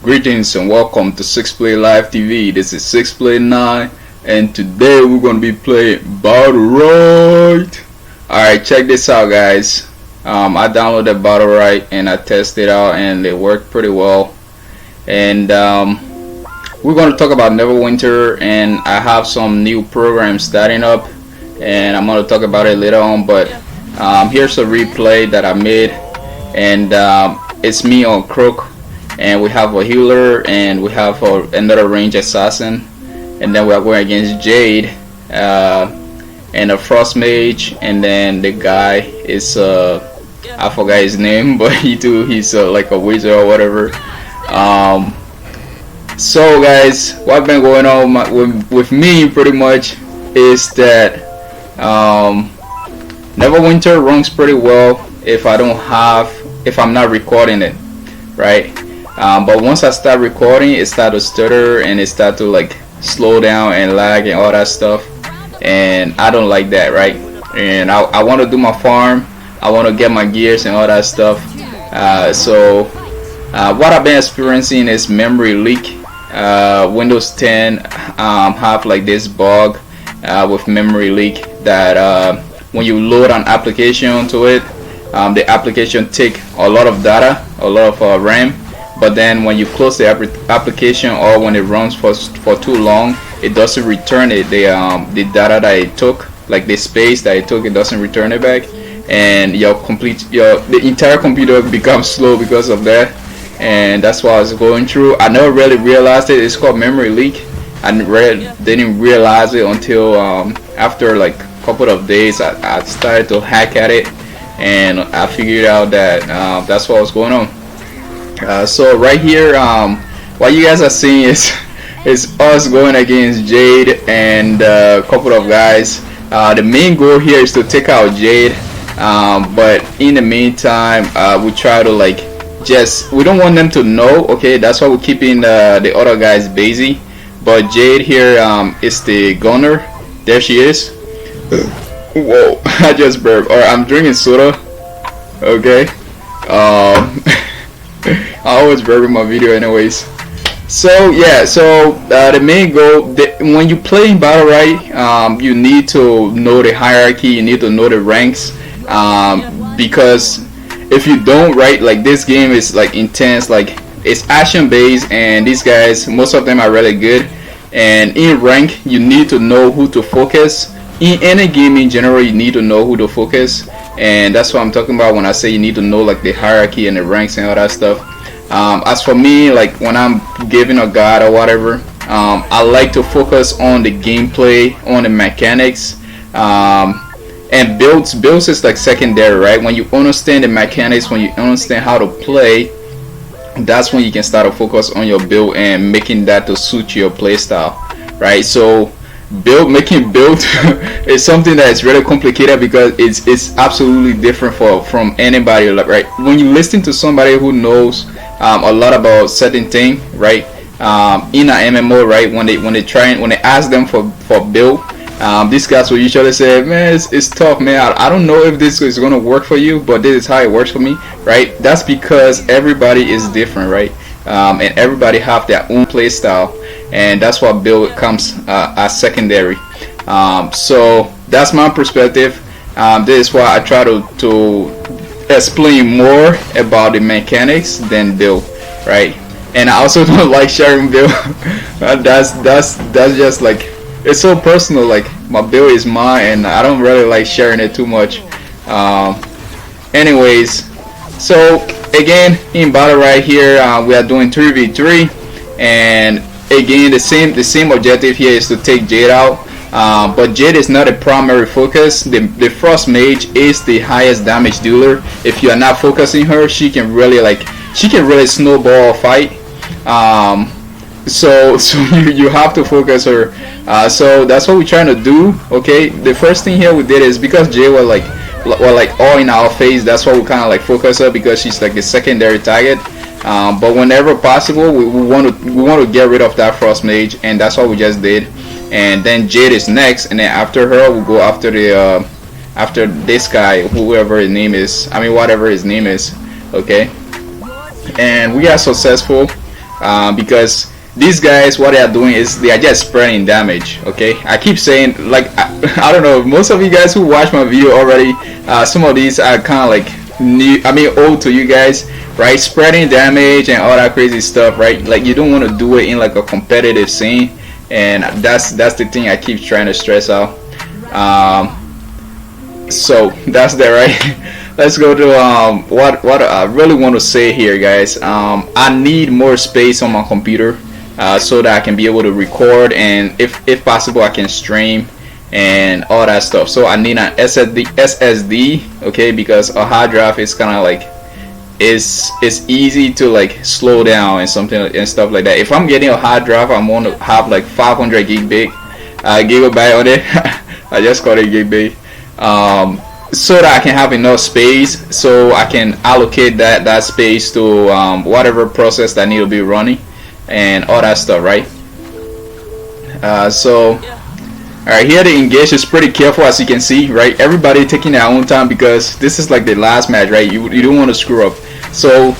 Greetings and welcome to 6play Live TV. This is 6play 9 and today we're going to be playing Battlerite. Alright, check this out guys. I downloaded Battlerite and I tested it out and it worked pretty well. And we're going to talk about Neverwinter, and I have some new programs starting up and I'm going to talk about it later on. But here's a replay that I made, and it's me on Crook, and we have a healer and we have another range assassin, and then we are going against Jade and a frost mage, and then the guy is I forgot his name, but he's like a wizard or whatever. So guys, what's been going on with me pretty much is that Neverwinter runs pretty well if I'm not recording it, right? But once I start recording, it starts to stutter and it starts to like slow down and lag and all that stuff, and I don't like that, right? And I want to do my farm, I want to get my gears and all that stuff. So what I've been experiencing is memory leak. Windows 10 have like this bug with memory leak that when you load an application to it, the application take a lot of data, a lot of RAM, but then when you close the application or when it runs for too long, it doesn't return it, the data that it took, like the space that it took, it doesn't return it back, and the entire computer becomes slow because of that. And that's what I was going through. I never really realized it. It's called memory leak. I didn't realize it until after like a couple of days I started to hack at it, and I figured out that that's what was going on. So right here, what you guys are seeing is us going against Jade and a couple of guys. The main goal here is to take out Jade, but in the meantime, we try to like we don't want them to know. Okay, that's why we're keeping the other guys busy. But Jade here is the gunner. There she is. Whoa, I just burped. Alright, I'm drinking soda. Okay. I always burp in my video anyways. So yeah, so the main goal, when you play in Battlerite, you need to know the hierarchy, you need to know the ranks, because if you don't, right, like this game is like intense, like it's action based, and these guys, most of them are really good. And in rank, you need to know who to focus. In any game in general, you need to know who to focus, and that's what I'm talking about when I say you need to know like the hierarchy and the ranks and all that stuff. As for me, like when I'm giving a god or whatever, I like to focus on the gameplay, on the mechanics, and builds is like secondary, right? When you understand the mechanics, when you understand how to play, that's when you can start to focus on your build and making that to suit your play style, right? So making build is something that is really complicated because it's absolutely different from anybody, right? When you listen to somebody who knows a lot about certain thing, right, in an MMO, right, when they ask them for build, these guys will usually say, man, it's tough, man, I don't know if this is gonna work for you, but this is how it works for me, right? That's because everybody is different, right? And everybody have their own play style, and that's what build comes as secondary. So that's my perspective. This is why I try to explain more about the mechanics than build, right? And I also don't like sharing build. that's just like, it's so personal, like my build is mine and I don't really like sharing it too much. Anyways, so again, in Battlerite here, we are doing 3v3, and again the same objective here is to take Jade out, but Jade is not a primary focus. The frost mage is the highest damage dealer. If you are not focusing her, she can really snowball a fight. So you have to focus her. So that's what we're trying to do. Okay, the first thing here we did is, because Jay was like all in our face, that's why we kind of like focus her, because she's like the secondary target. But whenever possible, we want to get rid of that frost mage, and that's what we just did. And then Jade is next, and then after her we'll go after this guy, whoever his name is, whatever his name is. Okay, and we are successful. because these guys, what they are doing is they are just spreading damage. Okay, I keep saying, like, I don't know, most of you guys who watch my video already, some of these are kind of like new, I mean old to you guys, right? Spreading damage and all that crazy stuff, right? Like, you don't want to do it in like a competitive scene, and that's the thing I keep trying to stress out. So that's that, right? Let's go to what I really want to say here, guys. I need more space on my computer, so that I can be able to record, and if possible I can stream and all that stuff. So I need an SSD, okay, because a hard drive is kind of like, it's easy to like slow down and something and stuff like that. If I'm getting a hard drive, I'm going to have like 500 gigabyte on it. I just called it gig big, so that I can have enough space, so I can allocate that space to whatever process that need to be running and all that stuff, right? So alright, here the engage is pretty careful, as you can see, right? Everybody taking their own time, because this is like the last match, right? You don't want to screw up. So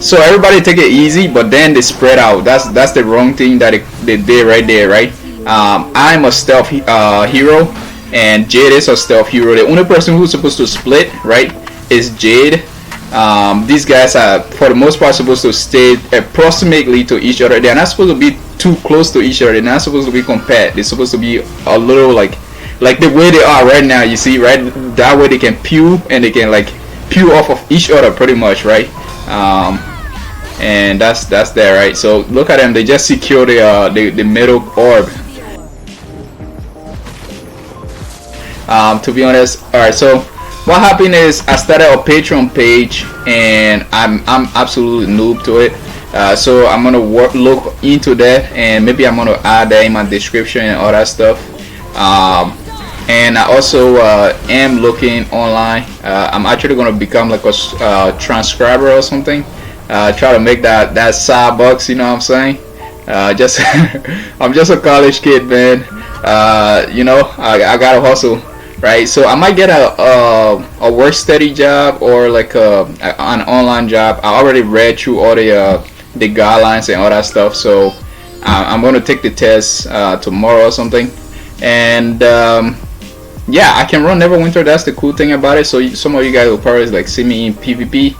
so everybody take it easy, but then they spread out. That's the wrong thing that they did right there, right? I'm a stealth hero, and Jade is a stealth hero. The only person who's supposed to split, right, is Jade. These guys are, for the most part, supposed to stay approximately to each other. They're not supposed to be too close to each other. They're not supposed to be compared. They're supposed to be a little like the way they are right now, you see, right? That way they can pew, and they can like pew off of each other pretty much, right? And that's there, right? So look at them, they just secure the middle orb. To be honest, alright, so what happened is I started a Patreon page, and I'm absolutely noob to it. So I'm gonna look into that, and maybe I'm gonna add that in my description and all that stuff. And I also am looking online. I'm actually gonna become like a transcriber or something. Try to make that side bucks, you know what I'm saying? Just I'm just a college kid, man. You know, I gotta hustle, right? So I might get a work study job, or like an online job. I already read through all the guidelines and all that stuff, so I'm gonna take the test tomorrow or something. And yeah, I can run Neverwinter. That's the cool thing about it. So some of you guys will probably like see me in PvP,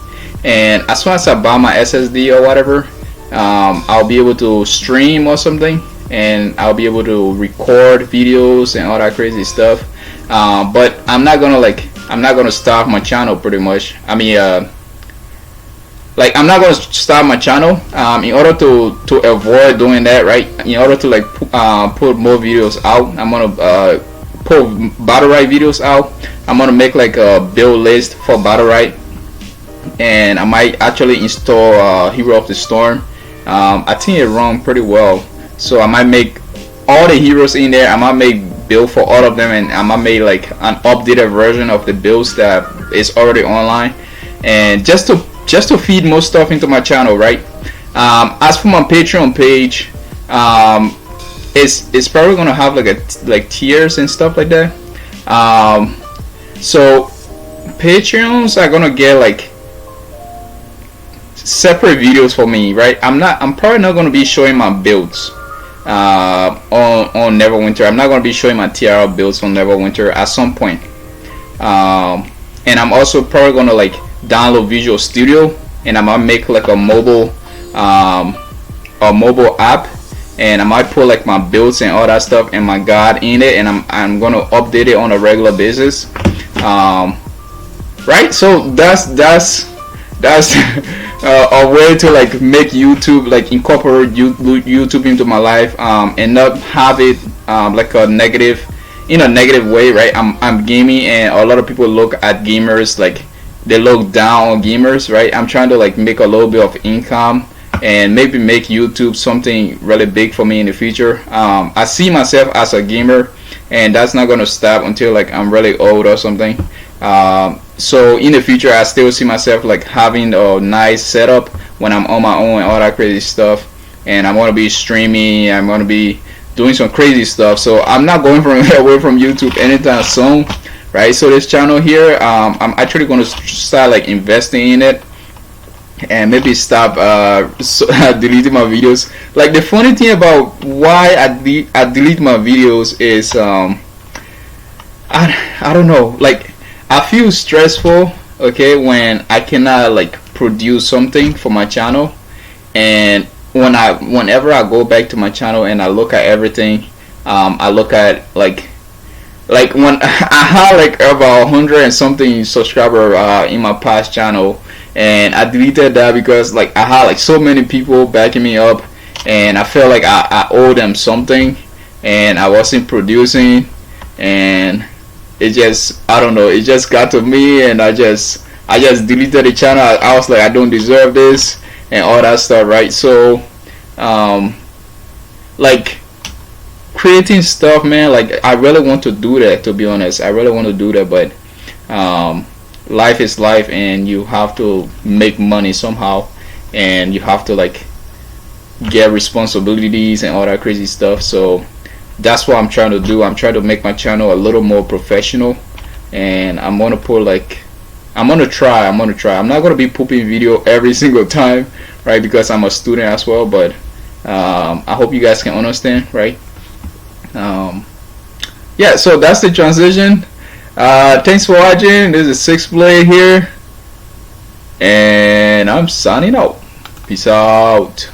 and as soon as I buy my SSD or whatever, I'll be able to stream or something, and I'll be able to record videos and all that crazy stuff. But I'm not gonna stop my channel, pretty much. I mean, like, I'm not gonna start my channel in order to avoid doing that, right? In order to like put more videos out, I'm gonna put Battlerite videos out. I'm gonna make like a build list for Battlerite, and I might actually install Hero of the Storm. I think it runs pretty well, so I might make all the heroes in there. I might make build for all of them, and I might make like an updated version of the builds that is already online, and just to feed more stuff into my channel, right? As for my Patreon page, it's probably gonna have like tiers and stuff like that. So Patreons are gonna get like separate videos for me, right? I'm probably not gonna be showing my builds on Neverwinter. I'm not gonna be showing my TRL builds on Neverwinter at some point. And I'm also probably gonna like download Visual Studio, and I might make like a mobile app, and I might put like my builds and all that stuff and my guide in it, and I'm gonna update it on a regular basis. Right? So that's a way to like make YouTube, like incorporate YouTube into my life, and not have it like a negative, in a negative way, right? I'm gaming, and a lot of people look at gamers like they look down on gamers, right? I'm trying to like make a little bit of income and maybe make YouTube something really big for me in the future. I see myself as a gamer, and that's not gonna stop until like I'm really old or something. So in the future, I still see myself like having a nice setup when I'm on my own and all that crazy stuff, and I'm gonna be streaming, I'm gonna be doing some crazy stuff. So I'm not going away from YouTube anytime soon, right? So this channel here, I'm actually gonna start like investing in it, and maybe stop deleting my videos. Like, the funny thing about why I delete my videos is I don't know, like, I feel stressful, okay, when I cannot like produce something for my channel. And whenever I go back to my channel and I look at everything, I look at like when I had like about 100 and something subscriber in my past channel, and I deleted that because like I had like so many people backing me up, and I felt like I owe them something, and I wasn't producing, and it just, I don't know, it just got to me, and I just deleted the channel. I was like, I don't deserve this and all that stuff, right? So like, creating stuff, man, like, I really want to do that, to be honest. I really want to do that, but life is life, and you have to make money somehow, and you have to like get responsibilities and all that crazy stuff. So that's what I'm trying to do. I'm trying to make my channel a little more professional, and I'm gonna put like, I'm gonna try. I'm not gonna be pooping video every single time, right? Because I'm a student as well. But I hope you guys can understand, right? Yeah, so that's the transition. Thanks for watching. This is Six Blade here, and I'm signing out. Peace out.